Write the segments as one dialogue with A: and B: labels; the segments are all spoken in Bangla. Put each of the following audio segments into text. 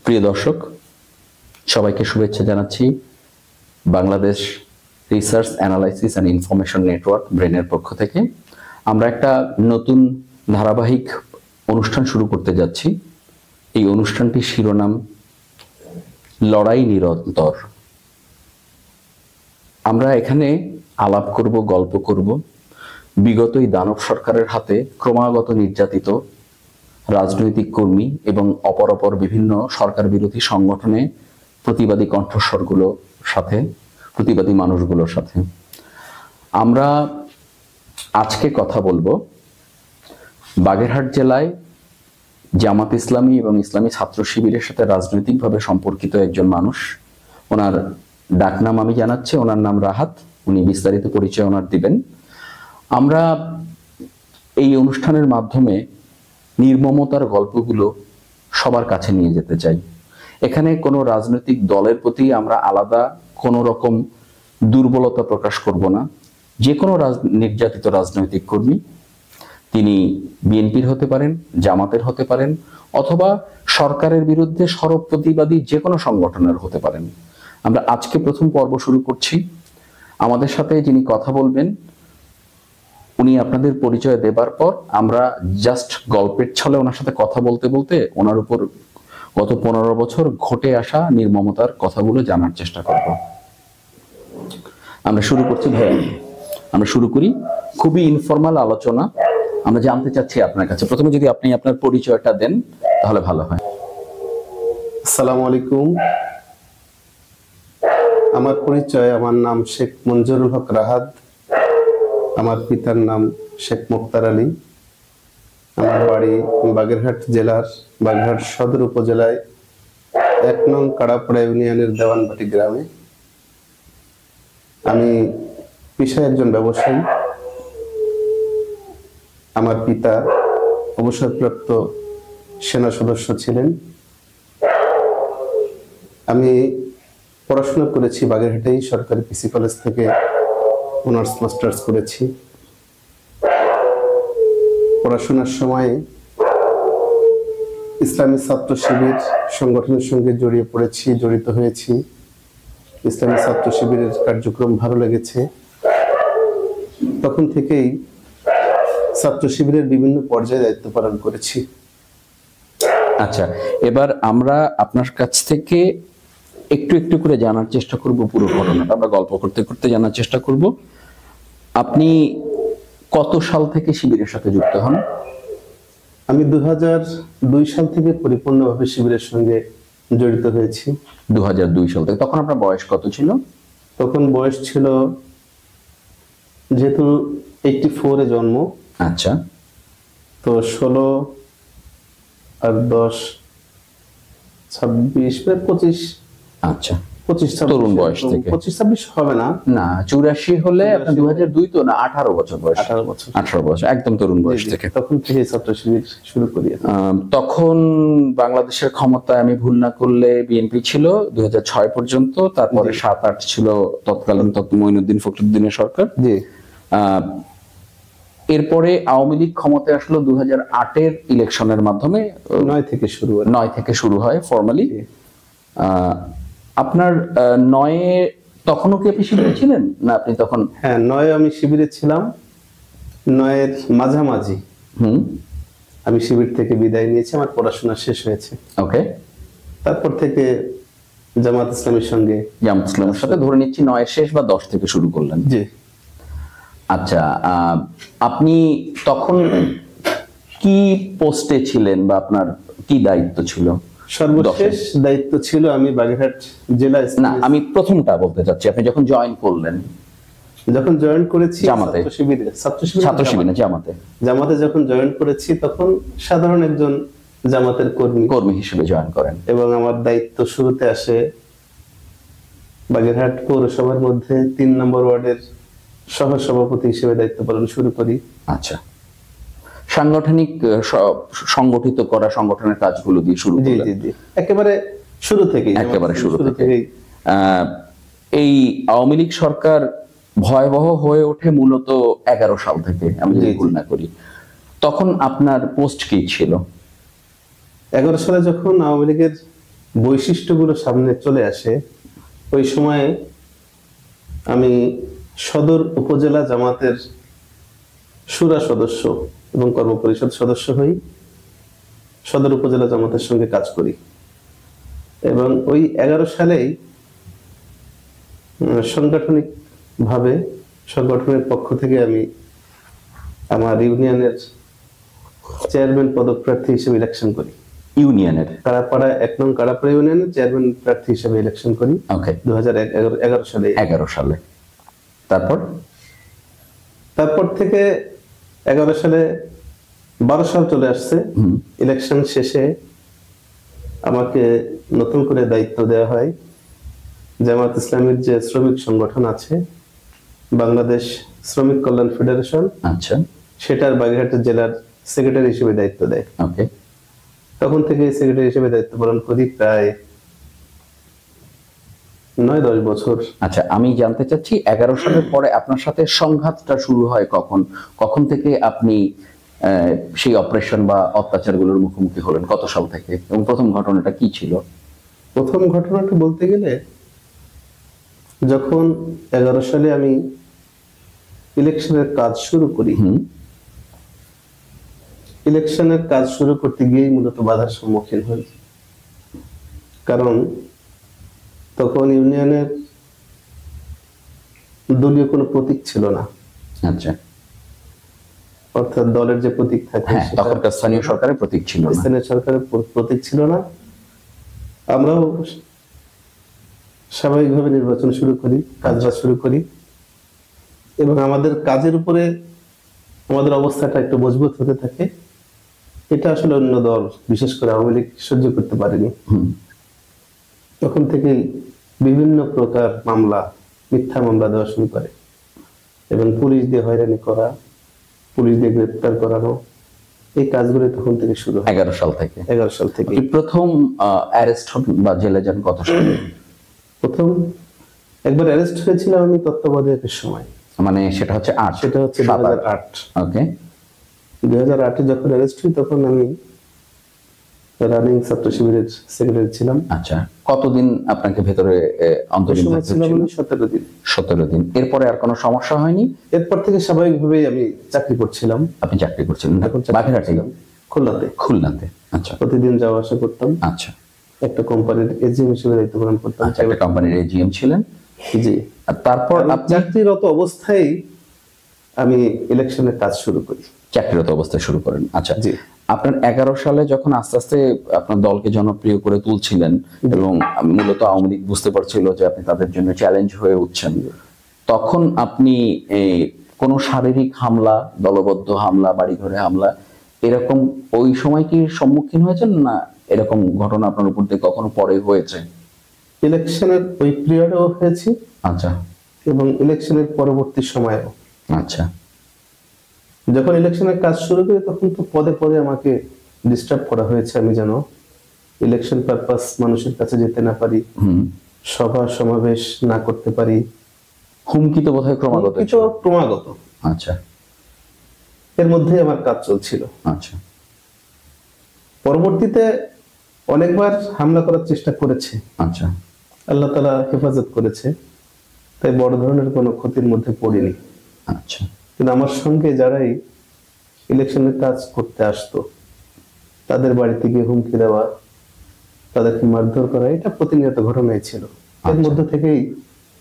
A: প্রিয় দর্শক, সবাইকে শুভেচ্ছা জানাচ্ছি Bangladesh research analysis and information network ব্রেনের পক্ষ থেকে। আমরা একটা নতুন ধারাবাহিক অনুষ্ঠান শুরু করতে যাচ্ছি। এই অনুষ্ঠানটির শিরোনাম লড়াই নিরন্তর। আমরা এখানে আলাপ করব, গল্প করব বিগত এই দানব সরকারের হাতে ক্রমাগত নির্যাতিত রাজনৈতিক কর্মী এবং অপর বিভিন্ন সরকার বিরোধী সংগঠনে প্রতিবাদী কণ্ঠস্বরগুলোর সাথে, প্রতিবাদী মানুষগুলোর সাথে। আমরা আজকে কথা বলবো বাগেরহাট জেলায় জামাত ইসলামী এবং ইসলামী ছাত্র শিবিরের সাথে রাজনৈতিকভাবে সম্পর্কিত একজন মানুষ। ওনার ডাকনাম আমি জানাচ্ছি, ওনার নাম রাহাত। উনি বিস্তারিত পরিচয় ওনার দিবেন। আমরা এই অনুষ্ঠানের মাধ্যমে নির্মমতার গল্পগুলো সবার কাছে নিয়ে যেতে চাই। এখানে কোনো রাজনৈতিক দলের প্রতি আমরা আলাদা কোনো রকম দুর্বলতা প্রকাশ করব না। যে কোনো নির্যাতিত রাজনৈতিক কর্মী, তিনি বিএনপির হতে পারেন, জামাতের হতে পারেন, অথবা সরকারের বিরুদ্ধে সরব প্রতিবাদী যে কোনো সংগঠনের হতে পারেন। আমরা আজকে প্রথম পর্ব শুরু করছি। আমাদের সাথে যিনি কথা বলবেন, উনি আপনাদের পরিচয় দেবার পর আমরা জাস্ট গল্পের ছলে ওনার সাথে কথা বলতে বলতে ওনার উপর গত 15 বছর ঘটে আসা নির্মমতার কথাগুলো জানার চেষ্টা করব। আমরা শুরু করছি ভাই, আমরা শুরু করি। খুবই ইনফর্মাল আলোচনা। আমরা জানতে চাচ্ছি আপনার কাছে, প্রথমে যদি আপনি আপনার পরিচয়টা দেন তাহলে ভালো হয়।
B: আসসালামু আলাইকুম। আমার পরিচয়, আমার নাম শেখ মঞ্জুরুল হক রাহাত। আমার পিতার নাম শেখ মুক্তার আলী। আমার বাড়ি বাগেরহাট জেলার বাগেরহাট সদর উপজেলায় 1 নং কাড়াপাড়া ইউনিয়নের দেওয়ানবাটি গ্রামে। আমি পেশায় একজন ব্যবসায়ী। আমার পিতা অবসরপ্রাপ্ত সেনা সদস্য ছিলেন। আমি পড়াশোনা করেছি বাগেরহাটেই সরকারি পিসি কলেজ থেকে অনার্স মাস্টার্স করেছি। পড়াশোনার সময় ইসলামী ছাত্র শিবির সংগঠনের সঙ্গে জড়িত হয়েছি। ইসলামী ছাত্র শিবিরের কার্যক্রম ভালো লেগেছে। তখন থেকেই ছাত্র শিবিরের বিভিন্ন পর্যায়ে দায়িত্ব পালন করেছি।
A: আচ্ছা, এবার আমরা আপনার কাছ থেকে একটু একটু করে জানার চেষ্টা করব পুরো ঘটনাটা। আমরা গল্প করতে করতে জানার চেষ্টা করব। আপনি কত সাল থেকে শিবিরের সাথে যুক্ত হন?
B: আমি 2002 সাল থেকে পরিপূর্ণভাবে শিবিরের সঙ্গে জড়িত হয়েছি।
A: 2002 সাল থেকে। তখন আপনার বয়স কত ছিল?
B: তখন বয়স ছিল, যেহেতু 84 এ জন্ম,
A: আচ্ছা,
B: তো 16 আর 10 26 25।
A: আচ্ছা,
B: 25
A: তরুণ বয়স থেকে।
B: 25-26 হবে না,
A: না 84 হলে আপনার 2002 তো না, 18 বছর বয়স। 18 বছর, একদম তরুণ বয়স থেকে।
B: তখন থেকে ছাত্র শিবির শুরু করি।
A: তখন বাংলাদেশের ক্ষমতায়, আমি ভুল না করলে, বিএনপি ছিল 2006 পর্যন্ত। তারপরে 7-8 ছিল তৎকালীন মঈনুদ্দিন ফখরুদ্দিনের সরকার।
B: জি।
A: এরপরে আওয়ামী লীগ ক্ষমতায় আসলো 2008-এর ইলেকশনের মাধ্যমে।
B: 9 থেকে শুরু হয়
A: ফর্মালি। আপনার 9-এ তখনও কি আপনি শিবিরে ছিলেন না? আপনি তখন?
B: হ্যাঁ, 9-এ আমি শিবিরে ছিলাম। 9-এর মাঝামাঝি আমি শিবির থেকে বিদায় নিয়েছি। আমার পড়াশোনা শেষ হয়েছে।
A: ওকে।
B: তারপর থেকে জামাত ইসলামের সঙ্গে,
A: জামাত ইসলামের সাথে ধরে নিচ্ছি 9-এর শেষ বা 10 থেকে শুরু করলেন।
B: জি।
A: আচ্ছা, আপনি তখন কি পোস্টে ছিলেন বা আপনার কি দায়িত্ব ছিল?
B: সর্বশেষ দায়িত্ব ছিল আমি বাগেরহাট জেলা।
A: না, আমি প্রথমটা বলতে চাচ্ছি, আপনি যখন জয়েন করলেন।
B: যখন জয়েন করেছি
A: জামাতে, ছাত্র শিবিরে, জামাতে
B: যখন জয়েন করেছি, তখন সাধারণ একজন জামাতের কর্মী
A: হিসেবে জয়েন করেন।
B: এবং আমার দায়িত্ব শুরুতে আসে বাগেরহাট পৌরসভার মধ্যে 3 নম্বর ওয়ার্ডের সহসভাপতি হিসেবে দায়িত্ব পালন শুরু করি।
A: আচ্ছা, সাংগঠনিক সংগঠিত করা সংগঠনের কাজগুলো দিয়ে শুরু করলেন?
B: জি, একেবারে শুরু থেকেই।
A: এই আওয়ামী লীগ সরকার ভয়াবহ হয়ে ওঠে মূলত 11 সাল থেকে, আমি যদি ভুল না করি। তখন আপনার পোস্ট কি ছিল?
B: 11 সালে যখন আওয়ামী লীগের বৈশিষ্ট্যগুলো সামনে চলে আসে, ওই সময়ে আমি সদর উপজেলা জামাতের শুরা সদস্য এবং কর্মপরিষদ সদস্য হই, সদর উপজেলা জামাতের সঙ্গে কাজ করি। এবং ওই 11 সালেই সাংগঠনিক ভাবে সংগঠনের পক্ষ থেকে আমি আমার ইউনিয়নের চেয়ারম্যান পদপ্রার্থী হিসেবে ইলেকশন করি।
A: ইউনিয়নের
B: কাড়াপাড়া 1 নং কাড়াপাড়া ইউনিয়নের চেয়ারম্যান প্রার্থী হিসেবে ইলেকশন করি
A: ওকে
B: 2011 সালে।
A: 11 সালে।
B: তারপর থেকে 11 সালে 12 সাল চলে আসছে। ইলেকশন শেষে আমাকে নতুন করে দায়িত্ব দেওয়া হয় জামাত ইসলামীর যে শ্রমিক সংগঠন আছে, বাংলাদেশ শ্রমিক কল্যাণ ফেডারেশন,
A: আচ্ছা,
B: সেটার বাগেরহাট জেলার সেক্রেটারি হিসেবে দায়িত্ব দেয়।
A: ওকে।
B: তখন থেকে সেক্রেটারি হিসেবে দায়িত্ব পালন করি প্রায় 9-10 বছর।
A: আচ্ছা, আমি জানতে চাচ্ছি 11 সালের পরে আপনার সাথে সংঘাতটা শুরু হয় কখন? কখন থেকে আপনি সেই অপারেশন বা অত্যাচারগুলোর মুখোমুখি হলেন? কত সাল থেকে, এবং প্রথম ঘটনাটা কি ছিল?
B: প্রথম ঘটনাটা বলতে গেলে, যখন 11 সালে আমি ইলেকশনের কাজ শুরু করি, ইলেকশনের কাজ শুরু করতে গিয়েই মূলত বাধার সম্মুখীন হই। কারণ তখন ইউনিয়নের দলীয় কোনো প্রতীক ছিল না।
A: আচ্ছা,
B: অর্থাৎ দলের যে প্রতীক থাকে,
A: তখনকার স্থানীয় সরকারের প্রতীক ছিল না।
B: স্থানীয় সরকারের প্রতীক ছিল না। আমরাও স্বাভাবিকভাবে নির্বাচন শুরু করি, কাজবাজ শুরু করি, এবং আমাদের কাজের উপরে আমাদের অবস্থাটা একটু মজবুত হতে থাকে। এটা আসলে অন্য দল, বিশেষ করে আওয়ামী লীগ, সহ্য করতে পারেনি। তখন থেকে বিভিন্ন প্রকার মামলা, মিথ্যা মামলা দেওয়া শুরু করে, এবং পুলিশ দিয়ে হয়রানি করা, পুলিশ দিয়ে গ্রেপ্তার করানো, এই কাজগুলো তখন থেকে শুরু হয়।
A: 11 সাল থেকে।
B: 11 সাল থেকে
A: প্রথম অ্যারেস্ট বা জেলে যান কত সালে?
B: প্রথম একবার অ্যারেস্ট হয়েছিলাম আমি তত্ত্বাবধায়কের সময়,
A: মানে সেটা হচ্ছে 8?
B: সেটা হচ্ছে 2008।
A: ওকে।
B: 2008-এ যখন অ্যারেস্ট হই, তখন আমি রানিং ছাত্র শিবিরের সেক্রেটারি ছিলাম।
A: আচ্ছা, কতদিন আপনাকে ভেতরে অন্তরীণ থাকতে হয়েছিল?
B: 17 দিন।
A: 17 দিন। এরপরে আর কোনো সমস্যা হয়নি?
B: এরপর থেকে স্বাভাবিকভাবেই আমি চাকরি করছিলাম।
A: আপনি চাকরি করছিলেন বাগেরহাটে? খুলনাতে। আচ্ছা,
B: প্রতিদিন যাওয়া আসা করতাম।
A: আচ্ছা,
B: একটা কোম্পানির এজিএম হিসেবে দায়িত্ব পালন করতাম।
A: আচ্ছা, একটা কোম্পানির এজিএম ছিলেন?
B: জি।
A: আর তারপর আপনি
B: চাকরিরত অবস্থায় আমি ইলেকশনের কাজ শুরু করি।
A: চাকরিরত অবস্থায় শুরু করেন। আচ্ছা,
B: জি।
A: আপনার 11 সালে যখন আস্তে আস্তে আপনার দলকে জনপ্রিয় করে তুলছিলেন, এবং মূলত আওয়ামী লীগ বুঝতে পারছিল যে আপনি তাদের জন্য চ্যালেঞ্জ হয়ে উঠছেন, তখন আপনি কোনো শারীরিক হামলা, দলবদ্ধ হামলা, বাড়িঘরে হামলা, এরকম ওই সময় কি সম্মুখীন হয়েছেন, না এরকম ঘটনা আপনার উপর দিয়ে কখনো পরে হয়েছে?
B: ইলেকশনের ওই পিরিয়ডেও হয়েছে।
A: আচ্ছা।
B: এবং ইলেকশনের পরবর্তী সময়েও।
A: আচ্ছা।
B: যখন ইলেকশনের কাজ শুরু করি, তখন তো পদে পদে আমাকে ডিস্টার্ব করা হয়েছে। আমি যেন ইলেকশন পারপাস মানুষের কাছে যেতে না পারি, সভা সমাবেশ না করতে পারি।
A: হুমকি তো বোধহয়
B: ক্রমাগত।
A: আচ্ছা।
B: এর মধ্যে আমার কাজ চলছিল।
A: আচ্ছা।
B: পরবর্তীতে অনেকবার হামলা করার চেষ্টা করেছে।
A: আচ্ছা।
B: আল্লাহ তাআলা হেফাজত করেছে, তাই বড় ধরনের কোনো ক্ষতির মধ্যে পড়িনি।
A: আচ্ছা।
B: কিন্তু আমার সঙ্গে যারাই ইলেকশনের কাজ করতে আসতো, তাদের বাড়িতে গিয়ে হুমকি দেওয়া, তাদেরকে মারধর করা, এটা প্রতিনিয়ত ঘটনাই ছিল। এর মধ্যে থেকেই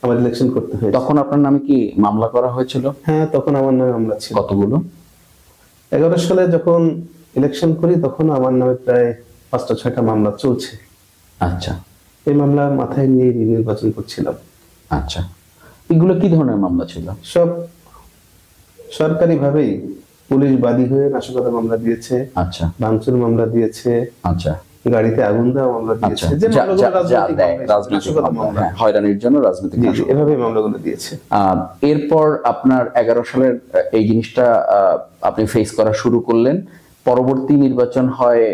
B: আমার ইলেকশন করতে হয়েছে।
A: তখন আপনার নামে কি মামলা করা হয়েছিল?
B: হ্যাঁ, তখন আমার নামে মামলা ছিল।
A: কতগুলো?
B: 11 সালে যখন ইলেকশন করি, তখন আমার নামে প্রায় 5টা-6টা মামলা চলছে।
A: আচ্ছা।
B: এই মামলা মাথায় নিয়ে নির্বাচন করছিলাম।
A: আচ্ছা, এগুলো কি ধরনের মামলা ছিল?
B: সব সরকারি ভাবেই পুলিশ বাদী হয়ে নাশকতার মামলা দিয়েছে।
A: আচ্ছা।
B: ভাঙচুর মামলা দিয়েছে।
A: আচ্ছা।
B: গাড়িতে আগুন দেওয়া মামলা দিয়েছে। যে মামলাগুলো রাজনৈতিক মামলা,
A: হয়রানির জন্য রাজনৈতিক,
B: এভাবে মামলাগুলো দিয়েছে।
A: এরপর আপনার 11 সালের এই জিনিসটা আপনি ফেস করা শুরু করলেন। পরবর্তী নির্বাচন হয়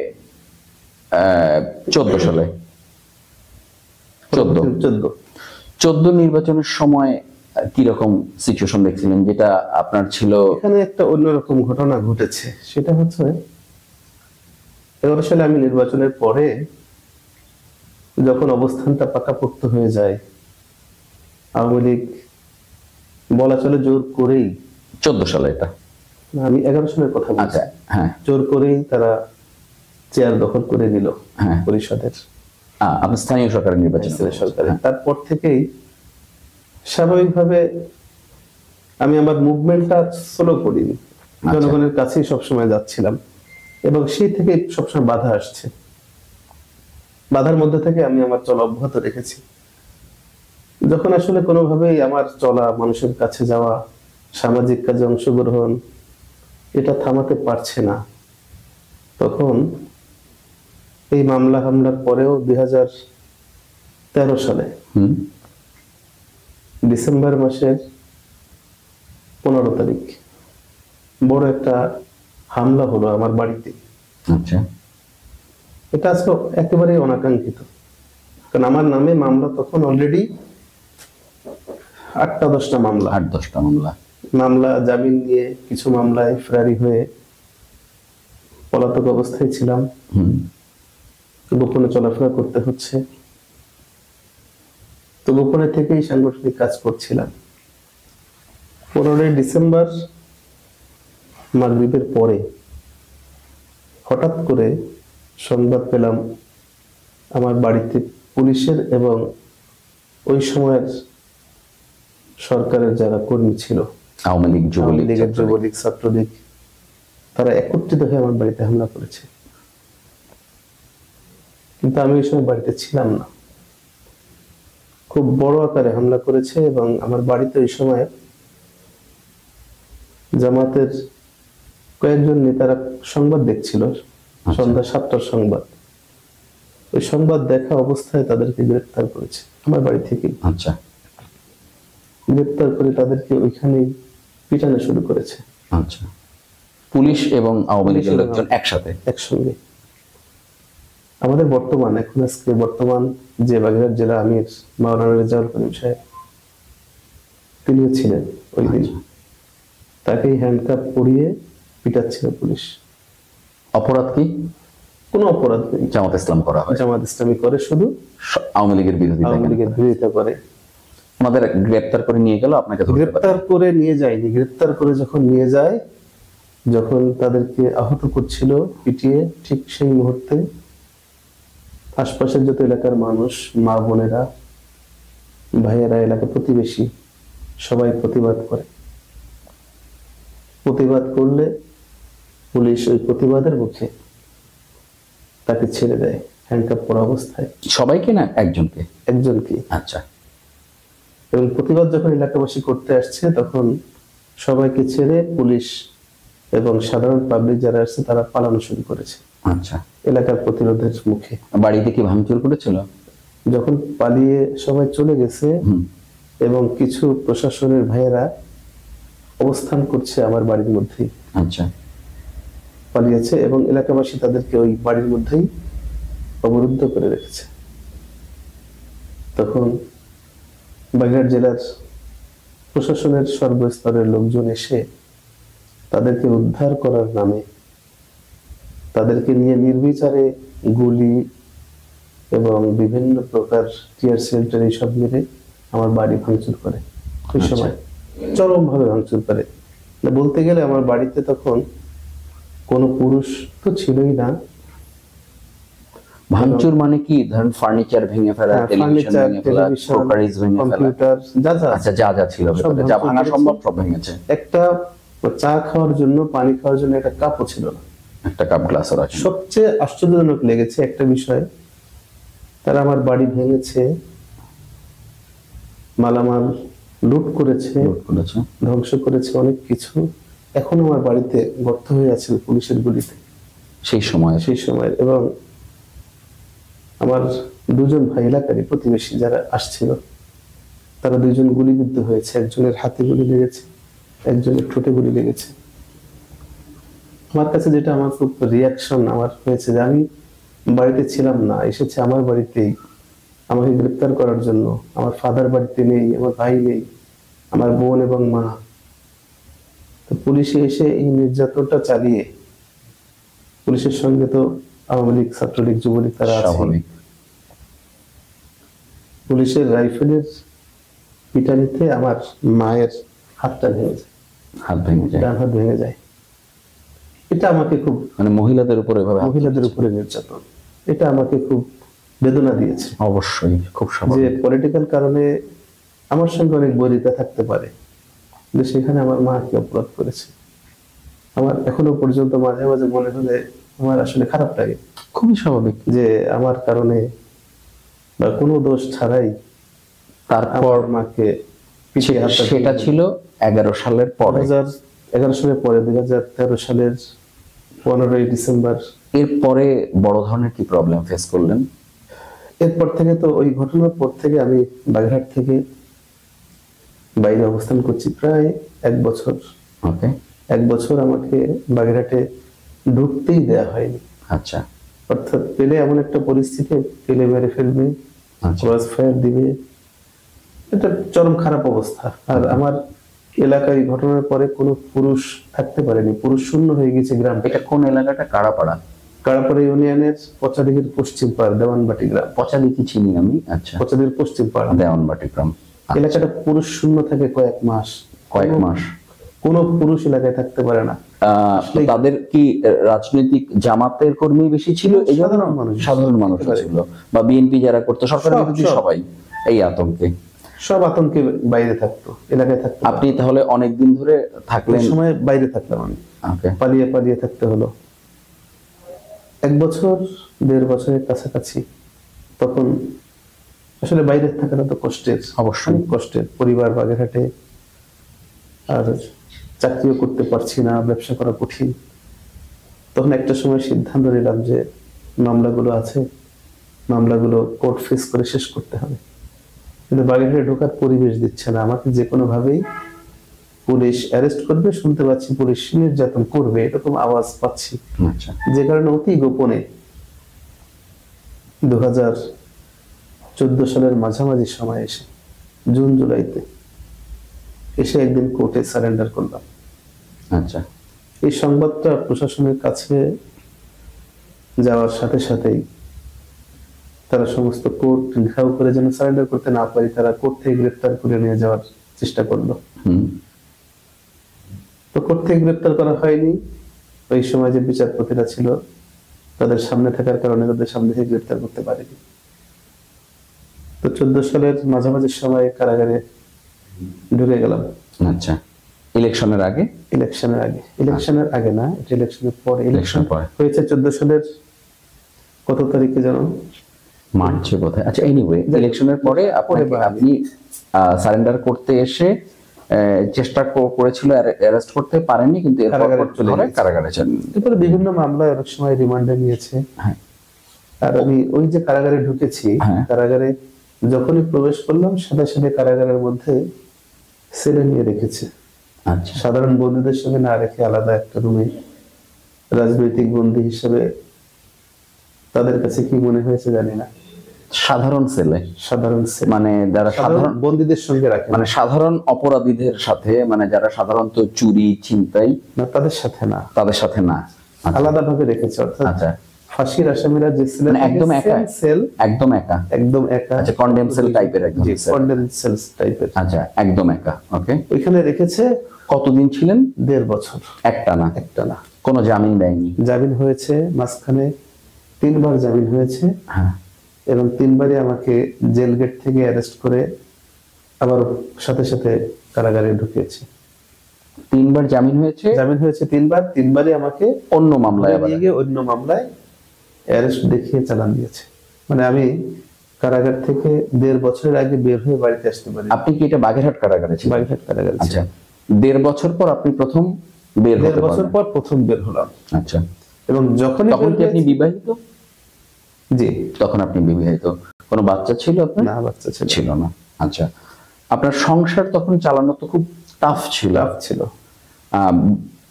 A: 14 সালে। 14 নির্বাচনের সময় কি রকম সিচুয়েশন দেখছিলেন, যেটা আপনার ছিল?
B: এখানে একটা অন্যরকম ঘটনা ঘটেছে। সেটা হচ্ছে 11 সালে আমি নির্বাচনের পরে যখন অবস্থানটা পাকাপোক্ত হয়ে যায়, আওয়ামী লীগ বলা চলে জোর করেই,
A: 14 সালে এটা।
B: আমি 11 সালের কথা বলছি,
A: আচ্ছা, হ্যাঁ
B: জোর করেই তারা চেয়ার দখল করে নিল
A: হ্যাঁ।
B: পরিষদের,
A: আপনি স্থানীয় সরকারের নির্বাচন
B: সরকারে। তারপর থেকেই স্বাভাবিকভাবে আমি আমার মুভমেন্টটা স্লো করিনি, জনগণের কাছেই সবসময় যাচ্ছিলাম এবং সেই থেকে সবসময় বাধা আসছে। বাধার মধ্যে থেকে আমি আমার চলা অব্যাহত রেখেছি। যখন আসলে কোনোভাবেই আমার চলা, মানুষের কাছে যাওয়া, সামাজিক কাজে অংশগ্রহণ এটা থামাতে পারছে না, তখন এই মামলা হামলার পরেও 2013 সালে ডিসেম্বর মাসের 15 তারিখ বড় একটা হামলা হলো আমার বাড়িতে।
A: আচ্ছা,
B: এটা আজকে একেবারেই অনাকাঙ্ক্ষিত, কারণ আমার নামে মামলা তখন অলরেডি 8-10টা মামলা,
A: 8-10টা মামলা।
B: মামলা জামিন নিয়ে কিছু মামলায় ফেরারি হয়ে পলাতক অবস্থায় ছিলাম, গোপনে চলাফেরা করতে হচ্ছে। তো গোপনে থেকেই সাংগঠনিক কাজ করছিলাম। 15 ডিসেম্বর মাগরিবের পরে হঠাৎ করে সংবাদ পেলাম আমার বাড়িতে পুলিশের এবং ওই সময়ের সরকারের যারা কর্মী ছিল,
A: আওয়ামী লীগ,
B: যুবলীগ, ছাত্রলীগ, তারা একত্রিত হয়ে আমার বাড়িতে হামলা করেছে। কিন্তু আমি ওই সময় বাড়িতে ছিলাম না। খুব বড় আকারে হামলা করেছে এবং আমার বাড়িতে ওই সময় জামাতের কয়েকজন নেতারা সংবাদ দেখছিল, সন্ধ্যা 7টার সংবাদ। ওই সংবাদ দেখা অবস্থায় তাদেরকে গ্রেফতার করেছে আমার বাড়ি থেকে।
A: আচ্ছা,
B: গ্রেফতার করে তাদেরকে ওইখানেই পিটানো শুরু করেছে।
A: আচ্ছা, পুলিশ এবং আওয়ামী লীগের লোকজন
B: একসঙ্গে। আমাদের বর্তমান যে বাগেরহাট জেলা আমির মাওলানা রেজাউল করিম সাহেব, তিনিও ছিলেন ওই দিন। তাকেই হ্যান্ডকাপ পরিয়ে পিটাচ্ছিল পুলিশ।
A: অপরাধ কি?
B: কোনো অপরাধ নেই।
A: জামাত ইসলাম করা হয়,
B: জামাত ইসলামী করে, শুধু
A: আওয়ামী লীগের
B: বিরোধিতা করে।
A: আমাদের গ্রেফতার করে নিয়ে গেল, আপনাকে
B: গ্রেফতার করে নিয়ে যায়নি। গ্রেফতার করে যখন নিয়ে যায়, যখন তাদেরকে আহত করছিল পিটিয়ে, ঠিক সেই মুহূর্তে আশপাশের যত এলাকার মানুষ, মা বোনেরা, ভাইয়েরা, এলাকার প্রতিবেশী সবাই প্রতিবাদ করে। প্রতিবাদ করলে পুলিশ ওই প্রতিবাদের মুখে তাকে ছেড়ে দেয় হ্যান্ডকাপ পরা অবস্থায়।
A: সবাইকে না, একজনকে।
B: আচ্ছা। এবং প্রতিবাদ যখন এলাকাবাসী করতে আসছে, তখন সবাইকে ছেড়ে পুলিশ এবং সাধারণ পাবলিক যারা আসছে তারা পালানো শুরু করেছে।
A: আচ্ছা,
B: এলাকার প্রতিরোধের মুখে।
A: বাড়িতে কি ভাঙচুর করেছিল?
B: যখন পালিয়ে সবাই চলে গেছে এবং কিছু প্রশাসনের ভাইয়েরা অবস্থান করছে আমার বাড়ির মধ্যেই।
A: আচ্ছা,
B: পালিয়েছে এবং এলাকাবাসী তাদেরকে ওই বাড়ির মধ্যেই অবরুদ্ধ করে রেখেছে। তখন বাগেরহাট জেলার প্রশাসনের সর্বস্তরের লোকজন এসে তাদেরকে উদ্ধার করার নামে তাদেরকে নিয়ে নির্বিচারে গুলি এবং বিভিন্ন প্রকার টিয়ার সেন্টার এইসব মেরে আমার বাড়ি ভাঙচুর করে। ওই সময় চরম ভাবে ভাঙচুর করে। বলতে গেলে আমার বাড়িতে তখন কোনো পুরুষ তো ছিলই না।
A: ভাঙচুর মানে কি? ধরেন ফার্নিচার ভেঙে ফেলা, টেলিভিশন ভেঙে ফেলা, ক্রকারিজ ভেঙে ফেলা,
B: কম্পিউটার, যা ছিল ভেতরে, যা ভাঙা সম্ভব সব ভেঙেছে। একটা চা খাওয়ার জন্য, পানি খাওয়ার জন্য একটা কাপও ছিল না,
A: একটা কাপ গ্লাসও রাখেনি।
B: সবচেয়ে আশ্চর্যজনক লেগেছে একটা বিষয়, তারা আমার বাড়ি ভেঙেছে, মালামাল লুট করেছে, ধ্বংস করেছে অনেক কিছু। এখন আমার বাড়িতে গর্ত হয়ে আছে পুলিশের গুলিতে সেই সময়। এবং আমার দুজন ভাই, এলাকারই প্রতিবেশী যারা আসছিল, তারা দুইজন গুলিবিদ্ধ হয়েছে। একজনের হাতে গুলি লেগেছে, একজনের ঠোঁটে গুলি লেগেছে। আমার কাছে যেটা আমার খুব রিয়াকশন আমার হয়েছে, যে আমি বাড়িতে ছিলাম না, এসেছে আমার বাড়িতেই আমাকে গ্রেফতার করার জন্য। আমার ফাদার বাড়িতে নেই, আমার ভাই নেই, আমার বোন এবং মা। তো পুলিশে এসে এই নির্যাতনটা চালিয়ে, পুলিশের সঙ্গে তো আওয়ামী লীগ, ছাত্রলীগ, যুবলীগ তারা আছে, পুলিশের রাইফেলের পিটানিতে আমার মায়ের হাতটা ভেঙে যায়,
A: হাত ভেঙে যায়।
B: ডান হাত ভেঙে যায়। এটা আমাকে খুব,
A: মানে মহিলাদের উপর এভাবে
B: মহিলাদের উপরে নির্যাতন, এটা আমাকে খুব বেদনা দিয়েছে।
A: অবশ্যই খুব
B: যে
A: স্বাভাবিক।
B: পলিটিক্যাল কারণে আমার সঙ্গে অনেক বৈরিতা থাকতে পারে, কিন্তু সেখানে আমার মা কি অপরাধ করেছে। আমার এখনো পর্যন্ত মাঝে মাঝে মনে হলে আমার আসলে খারাপ লাগে,
A: খুবই স্বাভাবিক।
B: যে আমার কারণে বা কোনো দোষ ছাড়াই
A: তারপর
B: আমার মাকে পিটিয়ে হত্যা
A: সেটা ছিল 11 সালের পরে।
B: 2011 সালের পরে 2013 সালের 15ই ডিসেম্বর।
A: এরপরে বড় ধরনের কি প্রবলেম ফেস করলেন?
B: এরপর থেকে তো ওই ঘটনার পর থেকে আমি বাগেরহাট থেকে বাইরে অবস্থান করছি প্রায় 1 বছর।
A: ওকে।
B: 1 বছর আমাকে বাগেরহাটে ঢুকতেই দেয়া হয়নি।
A: আচ্ছা
B: অর্থাৎ পেলে এমন একটা পরিস্থিতি, পেলে মেরে ফেলবে,
A: আচ্ছা।
B: ক্রস ফায়ার দিবে, এটা চরম খারাপ অবস্থা। আর আমার এলাকায় এই ঘটনার পরে কোনো পুরুষ থাকতে পারেনি, পুরুষ শূন্য হয়ে গেছে গ্রাম।
A: এটা কোন এলাকাটা? কাড়াপাড়া?
B: কাড়াপাড়া ইউনিয়নের পচাদিঘির পশ্চিম পাড় দেওয়ানবাটি গ্রাম।
A: পচাদিঘি চিনি আমি। আচ্ছা,
B: পচাদিঘির পশ্চিম পাড়
A: দেওয়ানবাটি গ্রাম। আচ্ছা।
B: এলাকাটা পুরুষ শূন্য থাকে কয়েক মাস। কোনো পুরুষ এলাকায় থাকতে পারে না।
A: তাদের কি রাজনৈতিক জামাতের কর্মী বেশি ছিল? এই জন্য সাধারণ মানুষ ছিল, বা বিএনপি যারা করতো, সরকার বিরোধী সবাই এই আতঙ্কে,
B: সব আতঙ্কে বাইরে থাকতো, এলাকায় থাকতো।
A: আপনি তাহলে অনেকদিন ধরে থাকলেন?
B: সময় বাইরে থাকলাম আমি, পালিয়ে পালিয়ে থাকতে হলো 1 বছর 1.5 বছরের কাছাকাছি। তখন আসলে বাইরে থাকাটা তো কষ্টের,
A: অবশ্যই
B: কষ্টের। পরিবার বাগেরহাটে, আর চাকরিও করতে পারছি না, ব্যবসা করা কঠিন। তখন একটা সময় সিদ্ধান্ত নিলাম যে মামলাগুলো আছে, মামলাগুলো কোর্ট ফেস করে শেষ করতে হবে। কিন্তু বাগেরহাটে ঢোকার পরিবেশ দিচ্ছে না আমাকে। যে কোনো ভাবেই পুলিশ অ্যারেস্ট করবে, শুনতে পাচ্ছি পুলিশ নির্যাতন করবে, এরকম আওয়াজ পাচ্ছি।
A: আচ্ছা।
B: যে কারণে অতি গোপনে 2014 সালের মাঝামাঝি সময় এসে, জুন জুলাইতে এসে একদিন কোর্টে সারেন্ডার করলাম।
A: আচ্ছা।
B: এই সংবাদটা প্রশাসনের কাছে যাওয়ার সাথে সাথেই তারা সমস্ত কোর্ট ঘেরাও করে যেন সারেন্ডার করতে না পারি, তারা কোর্ট থেকে গ্রেফতার করে নিয়ে যাওয়ার চেষ্টা করলো। তো কোর্ট থেকে গ্রেফতার করা হয়নি। ওই সময় যে বিচারপতিরা ছিল তাদের সামনে থাকার কারণে তাদের সামনে থেকে গ্রেফতার করতে পারেনি। তো 14 সালের মাঝামাঝি সময় কারাগারে ঢুকে গেলাম।
A: আচ্ছা। ইলেকশনের আগে?
B: ইলেকশনের আগে, ইলেকশনের আগে না, এটা ইলেকশনের পরে। ইলেকশন হয়েছে 14 সালের কত তারিখে জানো?
A: মার্চে বোধহয়। আচ্ছা, এনিওয়ে, ইলেকশনের পরে আপনি সারেন্ডার করতে এসে চেষ্টা করেছিল, অ্যারেস্ট করতে পারেননি, কিন্তু এরপর কারাগারে চলে।
B: এরপরে বিভিন্ন মামলায় অনেক সময় রিমান্ডে নিয়েছে। আর আমি ওই যে কারাগারে ঢুকেছি, কারাগারে যখনই প্রবেশ করলাম সাথে সাথে কারাগারের মধ্যে সেলে নিয়ে রেখেছে।
A: আচ্ছা।
B: সাধারণ বন্দীদের সঙ্গে না রেখে আলাদা একটা রুমে রাজনৈতিক বন্দী হিসেবে, তাদের কাছে কি মনে হয়েছে জানি না,
A: সাধারণ সেলে,
B: সাধারণ সেল,
A: মানে যারা সাধারণ
B: বন্দীদের সঙ্গে রাখে,
A: মানে সাধারণ অপরাধীদের সাথে, মানে যারা সাধারণত চুরি ছিনতাই,
B: না তাদের সাথে না,
A: তাদের সাথে না,
B: আলাদা ভাবে রেখেছে। অর্থাৎ
A: আচ্ছা,
B: ফাঁসির আসামিরা যে সেল,
A: একদম একা সেল, একদম একা,
B: একদম একা।
A: আচ্ছা, কন্ডেম সেল টাইপের, একদম
B: কন্ডেম সেল টাইপের।
A: আচ্ছা, একদম একা। ওকে।
B: ওইখানে রেখেছে।
A: কতদিন ছিলেন?
B: 1.5 বছর।
A: একটানা?
B: একটানা।
A: কোনো জামিন দেয়নি?
B: জামিন হয়েছে মাঝখানে 3 বার জামিন হয়েছে।
A: হ্যাঁ।
B: এবং 3 বারই আমাকে জেল গেট থেকে অ্যারেস্ট করে আবার সাথে সাথে কারাগারে ঢুকিয়েছে।
A: 3 বার জামিন হয়েছে?
B: জামিন হয়েছে 3 বার। 3 বারই আমাকে
A: অন্য মামলায়
B: অন্য মামলায় অ্যারেস্ট দেখিয়ে চালান দিয়েছে। মানে আমি কারাগার থেকে 1.5 বছরের আগে বের হয়ে বাড়িতে আসতে পারি।
A: আপনি কি এটা বাগেরহাট কারাগারে ছিলেন?
B: বাগেরহাট কারাগারে।
A: আচ্ছা, 1.5 বছর পর আপনি প্রথম বের হতে
B: 1.5 বছর পর প্রথম বের হলাম।
A: আচ্ছা। এবং
B: তখন
A: কি আপনি বিবাহিত?
B: জি,
A: তখন আপনি বিবাহিত। কোনো বাচ্চা ছিল আপনার?
B: না, বাচ্চা
A: ছিল না। আচ্ছা, আপনার সংসার তখন চালানো তো খুব টাফ ছিল।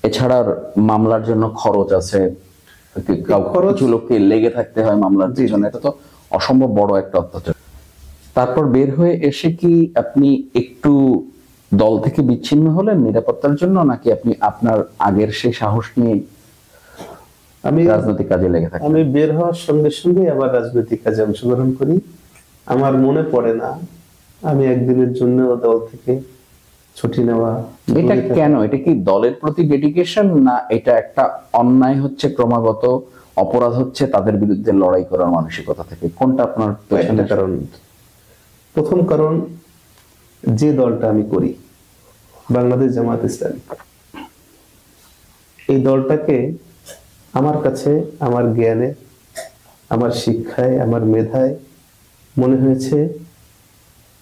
A: এছাড়া মামলার জন্য খরচ আছে, কিছু লোককে লেগে থাকতে হয় মামলার পিছনে, এটা তো অসম্ভব বড় একটা অত্যাচার। তারপর বের হয়ে এসে কি আপনি একটু দল থেকে বিচ্ছিন্ন হলেন নিরাপত্তার জন্য, নাকি আপনি আপনার আগের সেই সাহস নিয়ে আমি রাজনৈতিক কাজে লেগে থাকি?
B: আমি বের হওয়ার সঙ্গে সঙ্গে আবার রাজনৈতিক কাজে অংশগ্রহণ করি। আমার মনে পড়ে না আমি একদিনের জন্য দল থেকে ছুটি নেওয়া।
A: এটা কেন? এটা কি দলের প্রতি ডেডিকেশন, না এটা একটা অন্যায় হচ্ছে, ক্রমাগত অপরাধ হচ্ছে, তাদের বিরুদ্ধে লড়াই করার মানসিকতা থেকে? কোনটা আপনার পেছনে?
B: কারণ প্রথম কারণ, যে দলটা আমি করি, বাংলাদেশ জামায়াত ইসলামী, এই দলটাকে আমার কাছে, আমার জ্ঞানে, আমার শিক্ষায়, আমার মেধায় মনে হয়েছে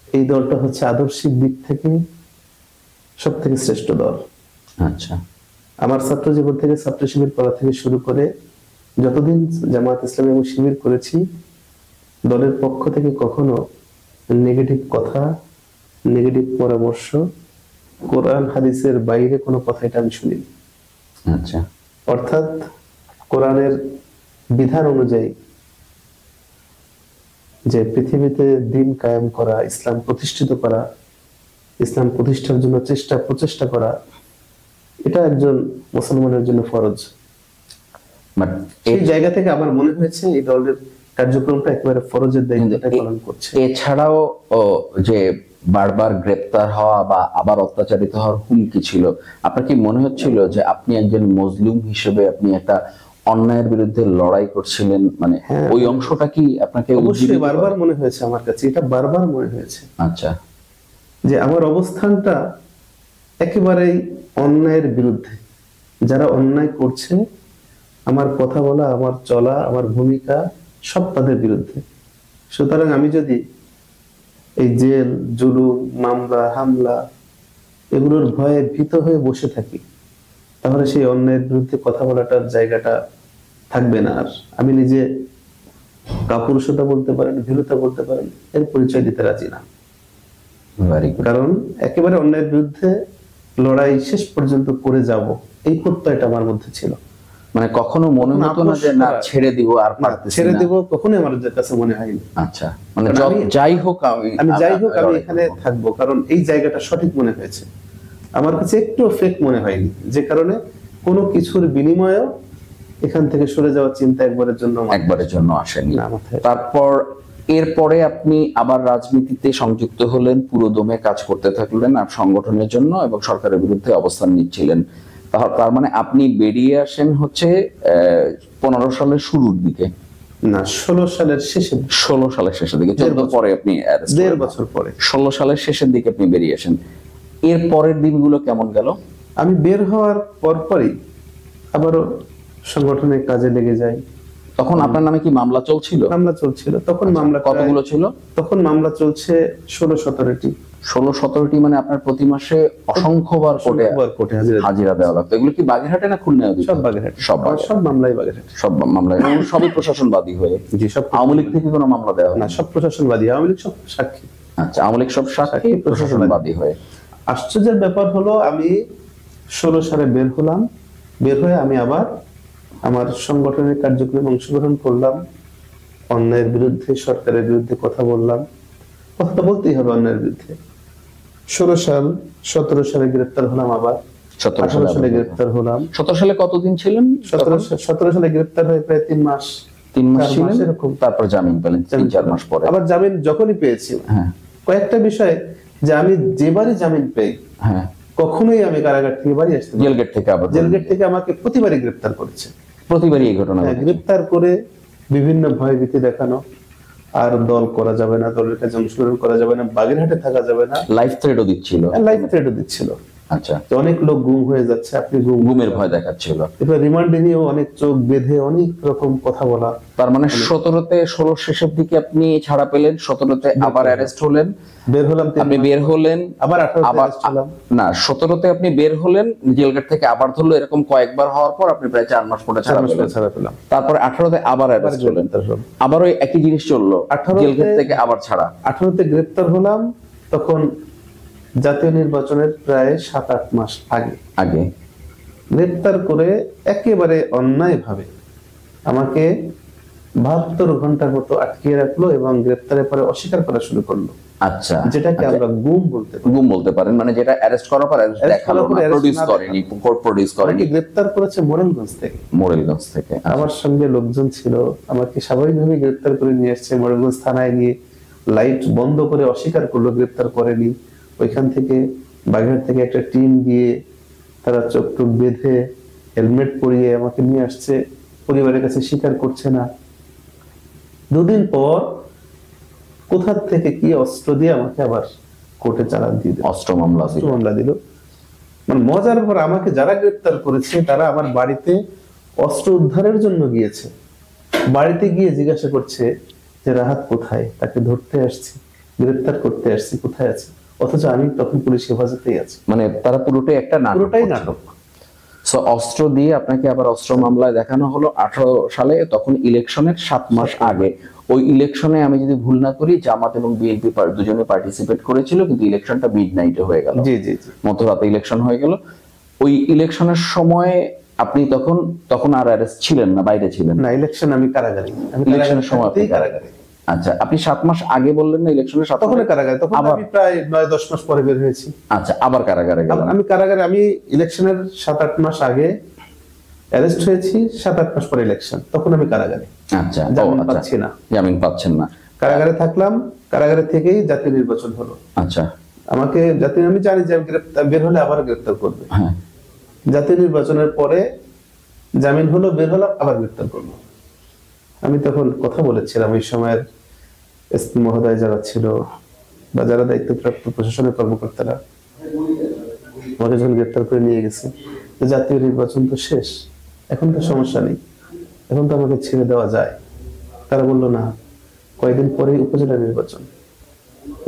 B: এই দলটা হচ্ছে আদর্শিক দিক থেকে সব থেকে শ্রেষ্ঠ দল।
A: আচ্ছা।
B: আমার ছাত্র জীবন থেকে, ছাত্র শিবির করা থেকে শুরু করে যতদিন জামায়াত ইসলামী এবং শিবির করেছি, দলের পক্ষ থেকে কখনো নেগেটিভ কথা, নেগেটিভ পরামর্শ, কোরআন হাদিসের বাইরে কোনো কথা এটা আমি শুনিনি।
A: আচ্ছা।
B: অর্থাৎ কোরআনের বিধান অনুযায়ী যে পৃথিবীতে দিন কায়েম করা, ইসলাম প্রতিষ্ঠিত করা, ইসলাম প্রতিষ্ঠার জন্য প্রচেষ্টা করা, এটা একজন মুসলমানের জন্য ফরজ। এই জায়গা থেকে আমার মনে হয়েছে এই দলের কার্যক্রমটা একেবারে ফরজের দায়িত্বটা পালন করছে।
A: এছাড়াও যে বারবার গ্রেপ্তার হওয়া বা আবার অত্যাচারিত হওয়ার হুমকি ছিল, আপনার কি মনে হচ্ছিল যে আপনি একজন মজলুম হিসেবে আপনি একটা অন্যায়ের বিরুদ্ধে লড়াই করছিলেন? মানে ওই অংশটা কি আপনাকে?
B: অবশ্যই বারবার মনে হয়েছে আমার কাছে, এটা বারবার মনে হয়েছে।
A: আচ্ছা।
B: যে আমার অবস্থানটা একেবারেই অন্যায়ের বিরুদ্ধে, যারা অন্যায় করছে, আমার কথা বলা, আমার চলা, আমার ভূমিকা সব তাদের বিরুদ্ধে। সুতরাং আমি যদি এই জেল, জুলুম, মামলা, হামলা এগুলোর ভয়ে ভীত হয়ে বসে থাকি, তাহলে সেই অন্যায়ের বিরুদ্ধে কথা বলাটার জায়গাটা থাকবে না। আর আমি নিজে কাপুরুষতা বলতে পারেন, ভীরুতা বলতে পারেন, এর পরিচয় দিতে রাজি না। কারণ একেবারে অন্যায়ের বিরুদ্ধে লড়াই শেষ পর্যন্ত করে যাব, এই প্রত্যয়টা আমার মধ্যে ছিল।
A: মানে কখনো মনে হতো না যে না ছেড়ে দিব, আর
B: ছেড়ে দিব, কখনোই আমার কাছে মনে হয়নি।
A: আচ্ছা। মানে যাই হোক আমি
B: এখানে থাকবো, কারণ এই জায়গাটা সঠিক মনে হয়েছে। আমার কাছে একটু ফেক মনে হয়নি, যে কারণে কোনো কিছুর বিনিময়েও এখান থেকে সরে যাওয়ার চিন্তা একবারের জন্য
A: আসেনি। তারপর এরপরে আপনি আবার রাজনীতিতে সংযুক্ত হলেন, পুরোদমে কাজ করতে থাকলেন আর সংগঠনের জন্য, এবং সরকারের বিরুদ্ধে অবস্থান নিচ্ছিলেন। তার মানে আপনি বেরিয়ে আসেন হচ্ছে 15 সালের শুরুর দিকে?
B: না, 16 সালের শেষে।
A: 16 সালের শেষের দিকে, 14 পরে আপনি
B: 1.5 বছর পরে
A: 16 সালের শেষের দিকে আপনি বেরিয়ে আসেন। এর পরের দিনগুলো কেমন গেল?
B: আমি বের হওয়ার পরপরই আবারও সংগঠনের কাজে লেগে যাই।
A: তখন আপনার নামে কি মামলা চলছিল?
B: মামলা চলছিল তখন। মামলা
A: কতগুলো ছিল
B: তখন? মামলা চলছে 16-17টি।
A: 16-17টি মানে আপনার প্রতি মাসে অসংখ্যবার কোর্টে হাজিরা দেওয়া লাগতো। এগুলো কি বাগেরহাটে না খুলনায়?
B: সব বাগেরহাটে। সব মামলাই বাগেরহাটে।
A: সব মামলায় সবই প্রশাসনবাদী হয়ে?
B: জি, সব।
A: আওয়ামী লীগ থেকে কোনো মামলা দেওয়া হয়
B: না? সব প্রশাসনবাদী। আওয়ামী লীগ সব সাক্ষী।
A: আচ্ছা, আওয়ামী লীগ সব সাক্ষী, প্রশাসনবাদী হয়ে।
B: আশ্চর্যের ব্যাপার হলো, আমি 16 সালে বের হলাম। বের হয়ে আমি আবার আমার সংগঠনের কার্যক্রমে অংশগ্রহণ করলাম, অন্যায়ের বিরুদ্ধে, সরকারের বিরুদ্ধে কথা বললাম। কথা তো বলতেই হবে অন্যায়ের বিরুদ্ধে। 16 সাল, 17 সালে গ্রেপ্তার হলাম, আবার 17 সালে গ্রেপ্তার হলাম।
A: 17 সালে কতদিন ছিলেন?
B: 17 সালে গ্রেপ্তার হয়ে প্রায় 3 মাস
A: ছিলেন এরকম। তারপর জামিন পেলেন 3-4 মাস পরে।
B: আবার জামিন যখনই পেয়েছি, কয়েকটা বিষয় যে আমি যেবারই জামিন পেয়ে, কখনোই আমি কারাগার থেকে বাড়ি আসতে,
A: জেলগেট থেকে আবার
B: জেলগেট থেকে আমাকে প্রতিবারই গ্রেপ্তার করেছে।
A: প্রতিবারই এই ঘটনা?
B: গ্রেপ্তার করে বিভিন্ন ভয়ভীতি দেখানো, আর দল করা যাবে না, দলের কাছে অংশগ্রহণ করা যাবে না, বাগেরহাটে থাকা যাবে না।
A: লাইফ থ্রেটও দিচ্ছিল?
B: লাইফ থ্রেটও দিচ্ছিল।
A: আচ্ছা।
B: অনেক লোক গুম হয়ে যাচ্ছে, আপনি
A: গুমের ভয় দেখাচ্ছিল।
B: এবার রিমান্ডে নিয়েও অনেক চোখ বেঁধে অনেক রকম কথা বলা।
A: তার মানে 17তে, 16 শেষের দিকে আপনি ছাড়া পেলেন, 17তে আবার অ্যারেস্ট হলেন,
B: বের হলাম।
A: আপনি বের হলেন
B: আবার 18
A: না, 17তে আপনি বের হলেন, জেলগেট থেকে আবার ধরলো, এরকম কয়েকবার হওয়ার পর আপনি প্রায় 4 মাস পরে ছাড়া পেলেন। তারপরে 18তে আবার অ্যারেস্ট হলেন, আবার ওই একই জিনিস চললো, জেলগেট থেকে আবার ছাড়া।
B: 18তে গ্রেপ্তার হলাম, তখন জাতীয় নির্বাচনের প্রায় 7-8 মাস আগে গ্রেপ্তার করে একেবারে অন্যায়ভাবে আমাকে 72 ঘন্টার মতো আটকিয়ে রাখলো এবং গ্রেপ্তারের পরে অস্বীকার করা শুরু করলো।
A: আচ্ছা,
B: যেটাকে আমরা গুম
A: বলতে পারেন। মানে যেটা অ্যারেস্ট করার পর দেখালো না, প্রোডিউস করেনি, কোর্ট প্রোডিউস করেনি।
B: গ্রেপ্তার করেছে মোরেলগঞ্জ থেকে। আমার সঙ্গে লোকজন ছিল, আমাকে স্বাভাবিকভাবে গ্রেপ্তার করে নিয়ে আসছে মোরেলগঞ্জ থানায়, নিয়ে লাইট বন্ধ করে অস্বীকার করলো, গ্রেপ্তার করেনি। ওইখান থেকে বাগেরহাট থেকে একটা টিম গিয়ে তারা চোখ টোক বেঁধে হেলমেট পরিয়ে আমাকে নিয়ে আসছে, পরিবারের কাছে স্বীকার করছে না। দুদিন পর কোথা থেকে কি অস্ত্র দিয়ে আমাকে আবার কোর্টে চালান দিয়ে দিল,
A: অস্ত্র মামলা
B: দিল। মানে মজার ব্যাপার, আমাকে যারা গ্রেপ্তার করেছে তারা আমার বাড়িতে অস্ত্র উদ্ধারের জন্য গিয়েছে। বাড়িতে গিয়ে জিজ্ঞাসা করছে যে রাহাত কোথায়, তাকে ধরতে আসছি, গ্রেপ্তার করতে আসছি, কোথায় আছে, অথচ আমি তখন পুলিশ হেফাজতেই আছি।
A: মানে তারা পুরোটাই একটা
B: পুরোটাই নাটক।
A: সো অস্ত্র দিয়ে আপনাকে আবার অস্ত্র মামলায় দেখানো হলো 18 সালে, তখন ইলেকশনের 7 মাস আগে। ওই ইলেকশনে আমি যদি ভুল না করি জামাত এবং বিএনপি দুজনে পার্টিসিপেট করেছিল, কিন্তু ইলেকশনটা মিডনাইটে হয়ে গেল।
B: জি জি জি,
A: মধ্যরাতে ইলেকশন হয়ে গেল। ওই ইলেকশনের সময় আপনি তখন আর অ্যারেস্ট ছিলেন না, বাইরে ছিলেন?
B: না, ইলেকশন আমি কারাগারে, আমি
A: ইলেকশনের সময়
B: কারাগারে।
A: আচ্ছা, আপনি 7 মাস আগে বললেন না ইলেকশনের 7
B: তখন কারাগারে, তখন আমি প্রায় 9-10 মাস পরে বের হয়েছি।
A: আচ্ছা, আবার কারাগারে গেলাম।
B: আমি কারাগারে, আমি ইলেকশনের 7-8 মাস আগে অ্যারেস্ট হয়েছি, 7-8 মাস পরে ইলেকশন, তখন আমি কারাগারে।
A: আচ্ছা,
B: জামিন পাচ্ছি না,
A: জামিন পাচ্ছেন না,
B: কারাগারে থাকলাম। কারাগারে থেকেই জাতীয় নির্বাচন হলো।
A: আচ্ছা,
B: আমাকে জাতীয়, আমি জানি যে বের হলে আবার গ্রেপ্তার করবে।
A: হ্যাঁ,
B: জাতীয় নির্বাচনের পরে জামিন হলো, বের হলাম, আবার গ্রেপ্তার করলো। আমি তখন কথা বলেছিলাম ওই সময়ের এসপি মহোদয় যারা ছিল বা যারা দায়িত্বপ্রাপ্ত প্রশাসনের কর্মকর্তারা, আমাকে যখন গ্রেপ্তার করে নিয়ে গেছে, জাতীয় নির্বাচন তো শেষ, এখন তো সমস্যা নেই, এখন তো আমাকে ছেড়ে দেওয়া যায়। তারা বললো না, কয়েকদিন পরে উপজেলা নির্বাচন,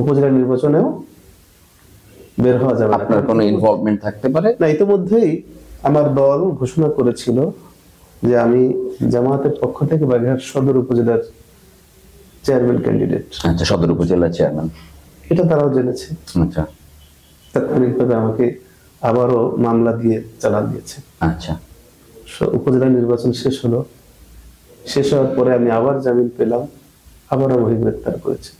B: উপজেলা নির্বাচনেও বের হওয়া যাবে না,
A: আপনার কোনো ইনভলভমেন্ট থাকতে পারে
B: না। ইতিমধ্যেই আমার দল ঘোষণা করেছিল যে আমি জামায়াতের পক্ষ থেকে বাগেরহাট সদর উপজেলার চেয়ারম্যান ক্যান্ডিডেট।
A: আচ্ছা, সদর উপজেলার চেয়ারম্যান,
B: এটা তারাও জেনেছে।
A: আচ্ছা,
B: তাৎক্ষণিকভাবে আমাকে আবারও মামলা দিয়ে চালান দিয়েছে।
A: আচ্ছা,
B: উপজেলা নির্বাচন শেষ হলো, শেষ হওয়ার পরে আমি আবার জামিন পেলাম, আবার আমাকে গ্রেপ্তার করেছে।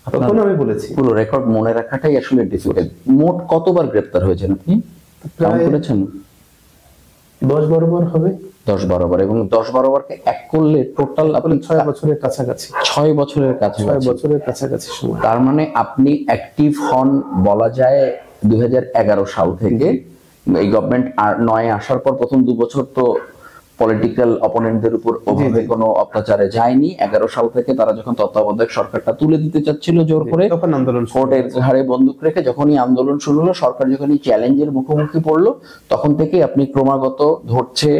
B: তখন আমি বলেছি,
A: পুরো রেকর্ড মনে রাখাটাই আসলে ডিফিকাল্ট। মোট কতবার গ্রেপ্তার হয়েছেন আপনি, কাউন্ট করেছেন?
B: 10-12 বার হবে।
A: 10-12 বার, এবং 10-12 বারকে এক করলে টোটাল আপনি
B: 6 বছরের কাছাকাছি,
A: 6 বছরের কাছে,
B: 6 বছরের কাছাকাছি সময়।
A: তার মানে আপনি অ্যাক্টিভ হন বলা যায় 2011 সাল থেকে। এই গভর্নমেন্ট 9 আসার পর প্রথম 2 বছর তো পলিটিক্যাল অপোনেন্টদের উপর ওভাবে কোনো অত্যাচারে যায়নি। 11 সাল থেকে তারা যখন তত্ত্বাবধায়ক সরকারটা তুলে দিতে চাচ্ছিল জোর করে,
B: তখন আন্দোলন,
A: কোর্টের ঘাড়ে বন্দুক রেখে যখনই আন্দোলন শুরু হলো, সরকার যখনই চ্যালেঞ্জের মুখোমুখি পড়লো, তখন থেকে আপনি ক্রমাগত ধরছে,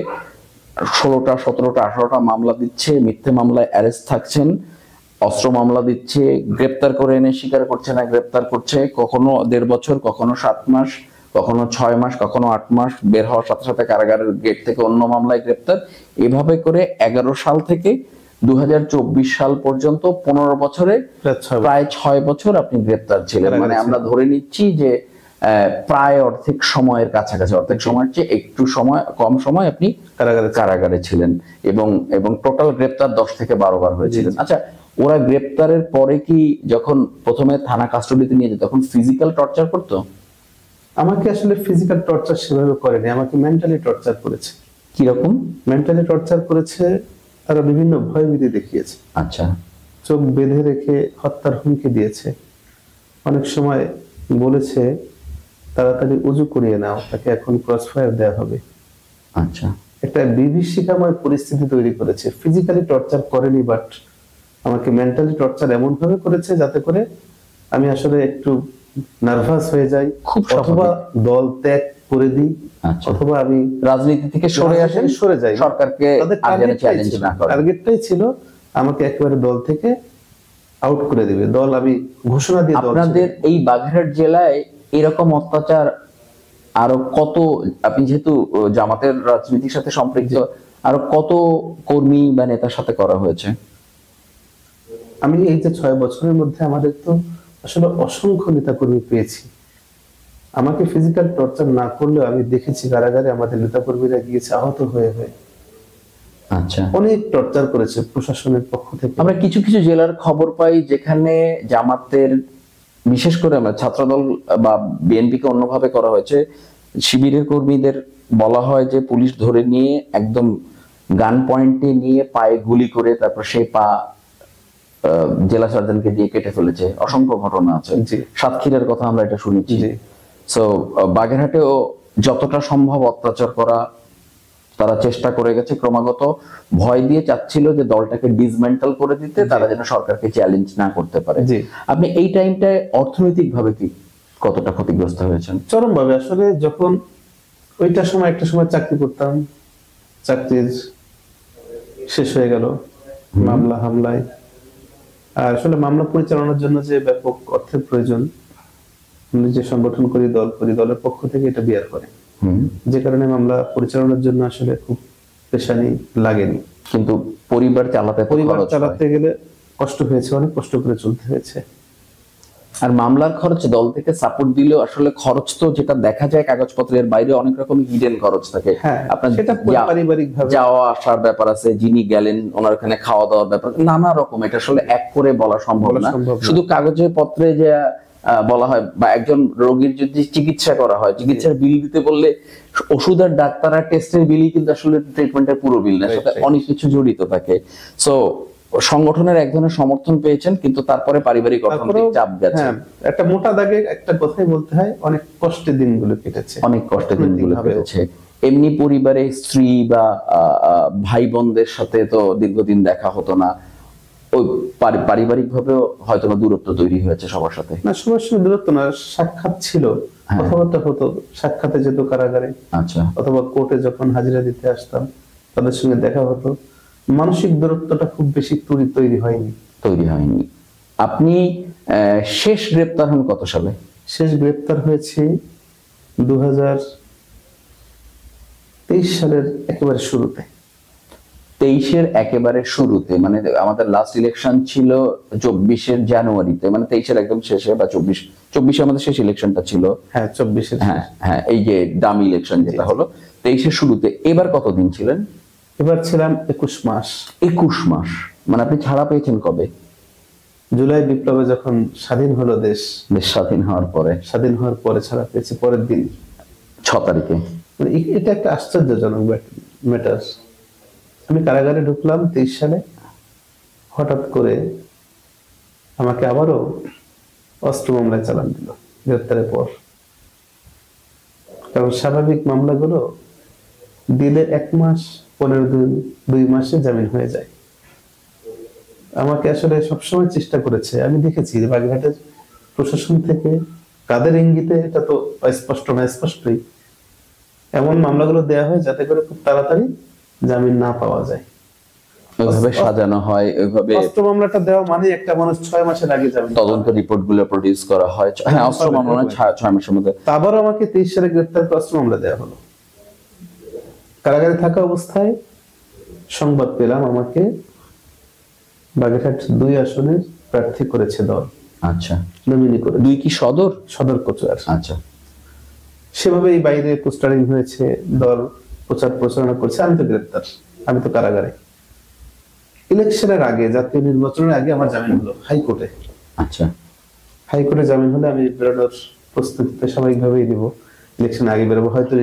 A: 16টা 17টা 18টা মামলা দিচ্ছে, মিথ্যে মামলায় অ্যারেস্ট থাকছেন, অস্ত্র মামলা দিচ্ছে, গ্রেপ্তার করে এনে স্বীকার করছে না, গ্রেপ্তার করছে, কখনো 1.5 বছর, কখনো 7 মাস, কখনো 6 মাস, কখনো 8 মাস, বের হওয়ার সাথে সাথে কারাগারের গেট থেকে অন্য মামলায় গ্রেপ্তার। এভাবে করে 11 সাল থেকে 2024 সাল পর্যন্ত 15 বছরে প্রায় 6 বছর আপনি গ্রেপ্তার ছিলেন। মানে আমরা ধরে নিচ্ছি যে প্রায় অর্ধেক সময়ের কাছাকাছি, অর্ধেক সময়ের চেয়ে একটু সময় কম সময় আপনি কারাগারে ছিলেন, এবং টোটাল গ্রেপ্তার 10 থেকে 12 বার হয়েছিলেন। আচ্ছা, ওরা গ্রেপ্তারের পরে কি যখন প্রথমে থানা কাস্টডিতে নিয়ে যেত তখন ফিজিক্যাল টর্চার করতো?
B: আমাকে আসলে ফিজিক্যাল টর্চার সেভাবে করেনি, আমাকে মেন্টালি টর্চার করেছে।
A: কিরকম
B: মেন্টালি টর্চার করেছে? তারা বিভিন্ন ভয়ভীতি দেখিয়েছে।
A: আচ্ছা,
B: চোখ বেঁধে রেখে হত্যার হুমকি দিয়েছে। অনেক সময় বলেছে তাড়াতাড়ি উজু করিয়ে নাও, তাকে এখন ক্রস ফায়ার দেওয়া হবে।
A: আচ্ছা,
B: একটা বিভীষিকাময় পরিস্থিতি তৈরি করেছে। ফিজিক্যালি টর্চার করেনি, বাট আমাকে মেন্টালি টর্চার এমন ভাবে করেছে যাতে করে আমি আসলে একটু নার্ভাস হয়ে যাই,
A: খুব
B: অথবা দল ত্যাগ করে দিই, অথবা আমি
A: রাজনীতি থেকে সরে যাই, সরকারকে চ্যালেঞ্জ না করে।
B: টার্গেটটাই ছিল আমাকে একেবারে দল থেকে আউট করে দিবে, দল আমি ঘোষণা দিয়ে।
A: আপনাদের এই বাগেরহাট জেলায় এরকম অত্যাচার আরো কত, আপনি যেহেতু জামাতের রাজনীতির সাথে সম্পৃক্ত, আরো কত কর্মী বা নেতার সাথে করা হয়েছে?
B: আমি এই যে 6 বছরের মধ্যে আমাদের তো আসলে অসংখ্য নেতা কর্মী পেয়েছি। আমাকে ফিজিক্যাল টর্চার না করলেও আমি দেখেছি কারাগারে আমাদের নেতা কর্মীরা গিয়েছে আহত হয়ে হয়ে।
A: আচ্ছা,
B: অনেক টর্চার করেছে প্রশাসনের পক্ষ থেকে।
A: আমরা কিছু কিছু জেলার খবর পাই যেখানে জামাতের, বিশেষ করে আমরা ছাত্রদল বা বিএনপিকে অন্যভাবে করা হয়েছে, শিবিরের কর্মীদের বলা হয় যে পুলিশ ধরে নিয়ে একদম গান পয়েন্টে নিয়ে পায়ে গুলি করে তারপর সেই পা জেলা সার্জনকে দিয়ে কেটে ফেলেছে, অসংখ্য ঘটনা আছে।
B: জি।
A: সাতক্ষীরার কথা আমরা এটা শুনেছি।
B: জি।
A: সো বাগেরহাটেও যতটা সম্ভব অত্যাচার করা তারা চেষ্টা করে গেছে, ক্রমাগত ভয় দিয়ে চাচ্ছিল যে দলটাকে ডিসমেন্টাল করে দিতে, তারা যেন সরকারকে চ্যালেঞ্জ না করতে পারে।
B: জি।
A: আপনি এই টাইমটায় অর্থনৈতিক ভাবে কি কতটা ক্ষতিগ্রস্ত হয়েছেন?
B: চরম ভাবে। আসলে যখন ওইটা সময় একটা সময় চাকরি করতাম, চাকরির শেষ হয়ে গেল মামলা হামলায়। আর আসলে মামলা পরিচালনার জন্য যে ব্যাপক অর্থের প্রয়োজন, নিজে সংগঠন করি, দল করি, দলের পক্ষ থেকে এটা বিয়ার করে, যে কারণে মামলা পরিচালনার জন্য আসলে খুব পেশানি লাগেনি।
A: কিন্তু পরিবার চালাতে
B: গেলে কষ্ট হয়েছে, অনেক কষ্ট করে চলতে হয়েছে।
A: আর মামলার খরচ দল থেকে সাপোর্ট দিলেও আসলে খরচ তো যেটা দেখা যায় কাগজপত্রের বাইরে অনেক রকম হিডেন খরচ থাকে।
B: আপনার সেটা পারিবারিক ভাবে
A: যাওয়া আসার ব্যাপার আছে, যিনি গেলেন ওনার ওখানে খাওয়া দাওয়ার ব্যাপার, নানা রকম। এটা আসলে এক করে বলা সম্ভব না। শুধু কাগজে পত্রে যে বলা হয়, বা একজন রোগীর যদি চিকিৎসা করা হয়, চিকিৎসার বিল দিতে বললে ওষুধের ডাক্তার আর টেস্টের বিলই কিন্তু আসলে ট্রিটমেন্টের পুরো বিল না, সাথে অনেক কিছু জড়িত থাকে। সো সংগঠনের এক ধরনের সমর্থন পেয়েছেন, কিন্তু তারপরে পারিবারিক অর্থনৈতিক চাপ গেছে।
B: একটা মোটা দাগে একটা কথাই বলতে হয়, অনেক কষ্টের দিনগুলো কেটেছে,
A: অনেক কষ্টের দিনগুলো কেটেছে। এমনি পরিবারে স্ত্রী বা ভাই বোনদের সাথে তো দীর্ঘদিন দেখা হতো না, ওই পারিবারিক ভাবেও হয়তো দূরত্ব তৈরি হয়েছে সবার সাথে।
B: না, সবার সঙ্গে দূরত্ব না, সাক্ষাৎ ছিল, কথাবার্তা হতো, সাক্ষাতে যেত কারাগারে,
A: আচ্ছা,
B: অথবা কোর্টে যখন হাজিরা দিতে আসতাম তাদের সঙ্গে দেখা হতো। মানসিক দূরত্বটা খুব বেশি তৈরি হয়নি।
A: আপনি শেষ গ্রেপ্তার হন কত সালে?
B: শেষ গ্রেপ্তার হয়েছে 2023 সালের একেবারে শুরুতে।
A: 23-এর একেবারে শুরুতে, মানে আমাদের লাস্ট ইলেকশন ছিল 24-এর জানুয়ারিতে, মানে 23-এর একদম শেষে, বা 24-এ আমাদের শেষ ইলেকশনটা ছিল।
B: হ্যাঁ, 24-এর।
A: হ্যাঁ, এই যে ডামি ইলেকশন যেটা হলো 23-এর শুরুতে। এবার কতদিন ছিলেন?
B: এবার ছিলাম 21 মাস।
A: 21 মাস, মানে আপনি ছাড়া পেয়েছেন কবে?
B: জুলাই বিপ্লবে যখন স্বাধীন হলো দেশ
A: স্বাধীন হওয়ার পরে
B: ছাড়া পেয়েছি পরের দিন,
A: 6 তারিখে।
B: মানে এটা একটা আশ্চর্যজনক ম্যাটার। আমি কারাগারে ঢুকলাম 23 সালে, হঠাৎ করে আমাকে আবারও অস্ত্র মামলায় চালান দিল গ্রেপ্তারের পর। কারণ স্বাভাবিক মামলাগুলো দিলে 1 মাস 15 দিন 2 মাসে জামিন হয়ে যায়। আমাকে আসলে সবসময় চেষ্টা করেছে, আমি দেখেছি বাগেরহাটের প্রশাসন থেকে কাদের ইঙ্গিতে, এটা তো স্পষ্ট না, স্পষ্টই এমন মামলাগুলো দেয়া হয় যাতে করে খুব তাড়াতাড়ি জামিন না পাওয়া যায়,
A: ওইভাবে সাজানো হয়। ওইভাবে
B: অস্ত্র মামলাটা দেওয়া মানে একটা মানুষ 6 মাসের আগে জামিন,
A: তদন্ত রিপোর্ট গুলো প্রডিউস করা হয়। হ্যাঁ, অস্ত্র মামলা 6 মাসের মধ্যে।
B: আবারও আমাকে 23 সালে গ্রেপ্তার করে অস্ত্র মামলা দেওয়া হলো। কারাগারে থাকা অবস্থায় সংবাদ পেলাম আমাকে বাগেরহাট 2 আসনের প্রার্থী করেছে দল।
A: আচ্ছা,
B: নমিনি করে।
A: 2 কি সদর
B: কোচুয়ার।
A: আচ্ছা,
B: সেভাবেই বাইরে পোস্টারিং হয়েছে, দল প্রচার প্রচারণা করছে। আমি তো গ্রেপ্তার, আমি তো কারাগারে। ইলেকশনের আগে, জাতীয় নির্বাচনের আগে আমার জামিন হলো হাইকোর্টে।
A: আচ্ছা,
B: হাইকোর্টে জামিন হলে আমি বেরোনোর প্রস্তুতিতে স্বাভাবিকভাবেই দিব। ইলেকশন আগে বেরোবো, হয়তো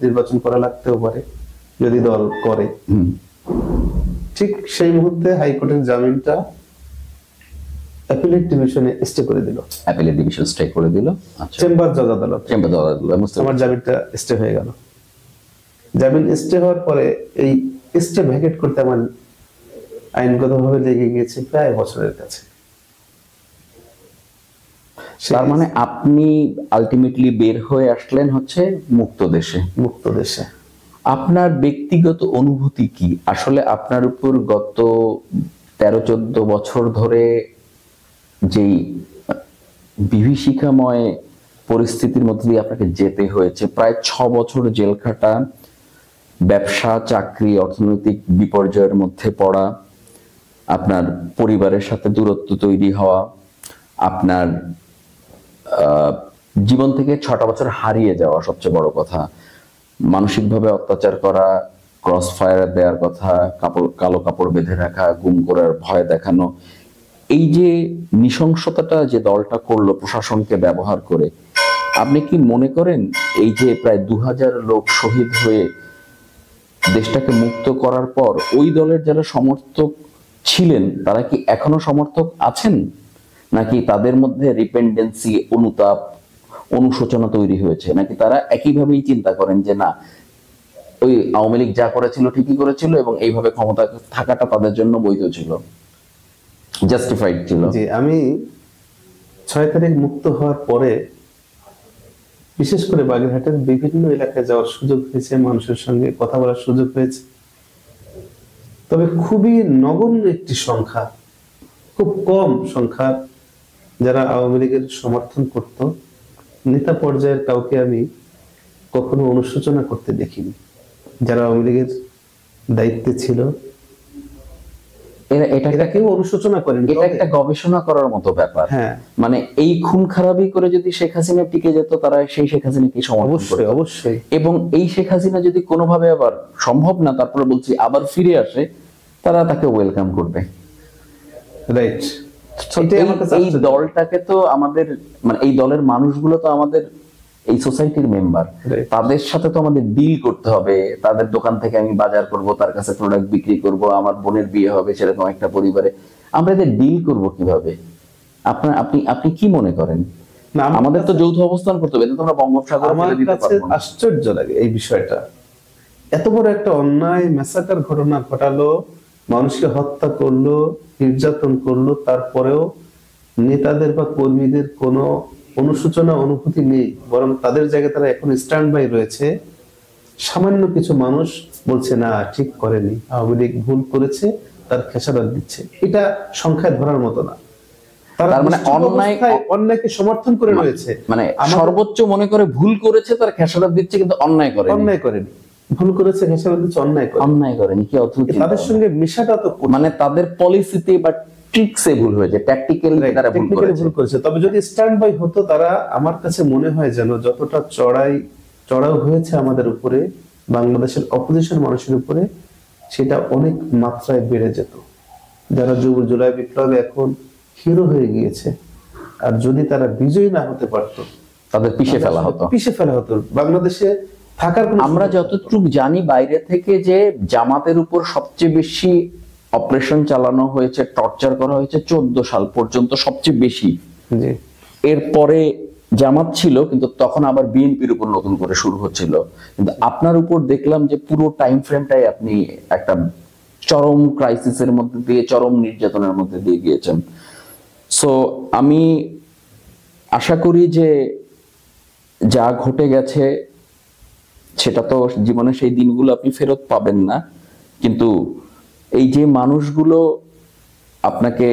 B: নির্বাচন করা লাগতেও পারে যদি দল করে। ঠিক সেই মুহূর্তে হাইকোর্টের জামিনটা অ্যাপিলেট ডিভিশনে স্টে করে দিল। আচ্ছা, চেম্বার জজ আদালত। আমার জামিনটা স্টে হয়ে গেল। জামিন স্টে হওয়ার পরে এই স্টে ভ্যাকেট করতে আমার আইনগতভাবে লেগে গিয়েছে প্রায় বছরের কাছে।
A: তার মানে আপনি আলটিমেটলি বের হয়ে আসলেন হচ্ছে মুক্ত দেশে। আপনার ব্যক্তিগত অনুভূতি কি? আসলে আপনার উপর গত 13-14 বছর ধরে যেই বিভীষিকাময় পরিস্থিতির মধ্যে দিয়ে আপনাকে যেতে হয়েছে, প্রায় 6 বছর জেল খাটা, ব্যবসা, চাকরি, অর্থনৈতিক বিপর্যয়ের মধ্যে পড়া, আপনার পরিবারের সাথে দূরত্ব তৈরি হওয়া, আপনার জীবন থেকে 6টা বছর হারিয়ে যাওয়া, সবচেয়ে বড় কথা, মানসিকভাবে অত্যাচার করা, ক্রস ফায়ার দেওয়ার কথা, কালো কাপড় বেঁধে রাখা, গুম করার ভয় দেখানো, এই যে নৃশংসতাটা যে দলটা করলো প্রশাসনকে ব্যবহার করে, আপনি কি মনে করেন এই যে প্রায় 2000 লোক শহীদ হয়ে দেশটাকে মুক্ত করার পর ওই দলের যারা সমর্থক ছিলেন তারা কি এখনো সমর্থক আছেন, নাকি তাদের মধ্যে রিপেন্ডেন্সি, অনুতাপ, অনুশোচনা তৈরি হয়েছে, নাকি তারা একইভাবেই চিন্তা করেন যে না, ওই আওয়ামী লীগ যা করেছিল ঠিকই করেছিল এবং এইভাবে ক্ষমতা থাকাটা তাদের জন্য বৈধ ছিল, জাস্টিফাইড ছিল?
B: জি, আমি 6 তারিখ মুক্ত হওয়ার পরে বিশেষ করে বাগেরহাটের বিভিন্ন এলাকায় যাওয়ার সুযোগ হয়েছে, মানুষের সঙ্গে কথা বলার সুযোগ হয়েছে। তবে খুবই নগণ্য একটি সংখ্যা, খুব কম সংখ্যা যারা আওয়ামী লীগের সমর্থন করত, নেতা পর্যায়ের কাউকে আমি কখনো অনুশোচনা করতে দেখিনি। যারা আওয়ামী লীগের দায়িত্বে ছিল এটা কেউ অনুশোচনা করেন।
A: এটা একটা গবেষণা করার মতো ব্যাপার।
B: হ্যাঁ,
A: মানে এই খুন খারাপি করে যদি শেখ হাসিনা টিকে যেত, তারা সেই শেখ হাসিনাকে সমর্থন করত।
B: অবশ্যই অবশ্যই।
A: এবং এই শেখ হাসিনা যদি কোনোভাবে আবার সম্ভব না, তারপরে বলছি আবার ফিরে আসে, তারা তাকে ওয়েলকাম করবে।
B: রাইট।
A: এই দলটাকে তো আমাদের, মানে এই দলের মানুষগুলো তো আমাদের এই সোসাইটির মেম্বার, তাদের সাথে তো আমাদের ডিল করতে হবে। তাদের দোকান থেকে আমি বাজার করব, তার কাছে প্রোডাক্ট বিক্রি করব, আমার বোনের বিয়ে হবে সেরকম একটা পরিবারে, আমরা এদের ডিল করব কিভাবে? আপনি কি মনে করেন? আমাদের তো যৌথ অবস্থান করতে হবে, তোমরা বঙ্গোপসাগরে ফেলে দিতে পারবো না।
B: আশ্চর্য লাগে এই বিষয়টা। এত বড় একটা অন্যায় ম্যাসাকার ঘটনা ঘটালো, মানুষকে হত্যা করলো, নির্যাতন করলো, তারপরেও নেতাদের বা কর্মীদের কোনো অনুশোচনা অনুভূতি নেই, বরং তাদের জায়গায় তারা এখন স্ট্যান্ড বাই রয়েছে। সামান্য কিছু মানুষ বলছে না, ঠিক করেনি, আওয়ামী লীগ ভুল করেছে, তার খেসারত দিচ্ছে। এটা সংখ্যায় ধরার মতো না।
A: তার মানে
B: অন্যায়কে সমর্থন করে রয়েছে,
A: মানে সর্বোচ্চ মনে করে ভুল করেছে, তার খেসারত দিচ্ছে, কিন্তু অন্যায় করেনি।
B: ভুল করেছে, খেসারত দিচ্ছে, অন্যায় করেনি।
A: কি অদ্ভুত!
B: তাদের সঙ্গে মেশাটা তো,
A: মানে তাদের পলিসিতে বা ট্রিক্সে ভুল হয়েছে, ট্যাকটিক্যালি তারা ভুল
B: করেছে। তবে যদি স্ট্যান্ড বাই হতো তারা, আমার কাছে মনে হয় যেন যতটা চড়াও হয়েছে আমাদের উপরে, বাংলাদেশের অপোজিশন মানুষের উপরে, সেটা অনেক মাত্রায় বেড়ে যেত। যারা জুলাই বিপ্লবে এখন হিরো হয়ে গিয়েছে, আর যদি তারা বিজয়ী না হতে পারতো,
A: তাদের পিষে ফেলা হতো
B: বাংলাদেশে থাকার কোনো।
A: আমরা যতটুকু জানি বাইরে থেকে, যে জামাতের উপর সবচেয়ে বেশি অপারেশন চালানো হয়েছে, টর্চার করা হয়েছে 14 সাল পর্যন্ত, সবচেয়ে বেশি। এরপরে জামাত ছিল, কিন্তু তখন আবার বিএনপির উপর নতুন করে শুরু হচ্ছিল। কিন্তু আপনার উপর দেখলাম যে পুরো টাইম ফ্রেমটাই আপনি একটা চরম ক্রাইসিসের মধ্যে দিয়ে, চরম নির্যাতনের মধ্যে দিয়ে গিয়েছেন। সো আমি আশা করি যে যা ঘটে গেছে সেটা তো জীবনে সেই দিনগুলো আপনি ফেরত পাবেন না, কিন্তু এই যে মানুষগুলো আপনাকে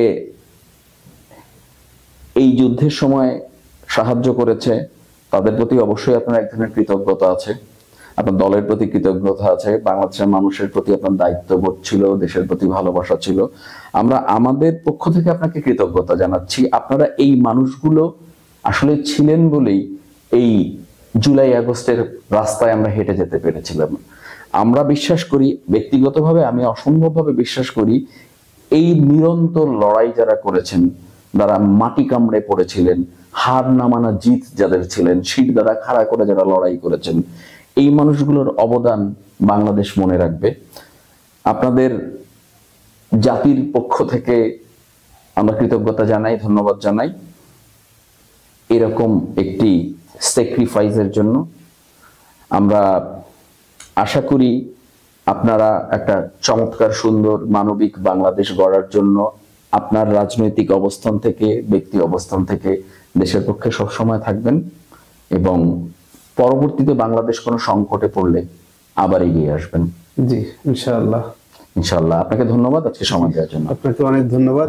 A: এই যুদ্ধের সময় সাহায্য করেছে, তাদের প্রতি অবশ্যই আপনার এক ধরনের কৃতজ্ঞতা আছে, আপনার দলের প্রতি কৃতজ্ঞতা আছে, বাংলাদেশের মানুষের প্রতি আপনার দায়িত্ববোধ ছিল, দেশের প্রতি ভালোবাসা ছিল। আমরা আমাদের পক্ষ থেকে আপনাকে কৃতজ্ঞতা জানাচ্ছি। আপনারা এই মানুষগুলো আসলে ছিলেন বলেই এই জুলাই আগস্টের রাস্তায় আমরা হেঁটে যেতে পেরেছিলাম। আমরা বিশ্বাস করি, ব্যক্তিগতভাবে আমি অসম্ভবভাবে বিশ্বাস করি, এই নিরন্তর লড়াই যারা করেছেন, যারা মাটি কামড়ে পড়েছিলেন, হার না মানা জিত যাদের ছিলেন, শির দ্বারা খাড়া করে যারা লড়াই করেছেন, এই মানুষগুলোর অবদান বাংলাদেশ মনে রাখবে। আপনাদের জাতির পক্ষ থেকে আমরা কৃতজ্ঞতা জানাই, ধন্যবাদ জানাই এরকম একটি স্যাক্রিফাইসের জন্য। আমরা আশা করি আপনারা একটা চমৎকার, সুন্দর, মানবিক বাংলাদেশ গড়ার জন্য আপনার রাজনৈতিক অবস্থান থেকে, ব্যক্তি অবস্থান থেকে দেশের পক্ষে সবসময় থাকবেন, এবং পরবর্তীতে বাংলাদেশ কোনো সংকটে পড়লে আবার এগিয়ে আসবেন।
B: জি, ইনশাআল্লাহ।
A: আপনাকে ধন্যবাদ আজকে সময় দেওয়ার জন্য।
B: আপনাকে অনেক ধন্যবাদ।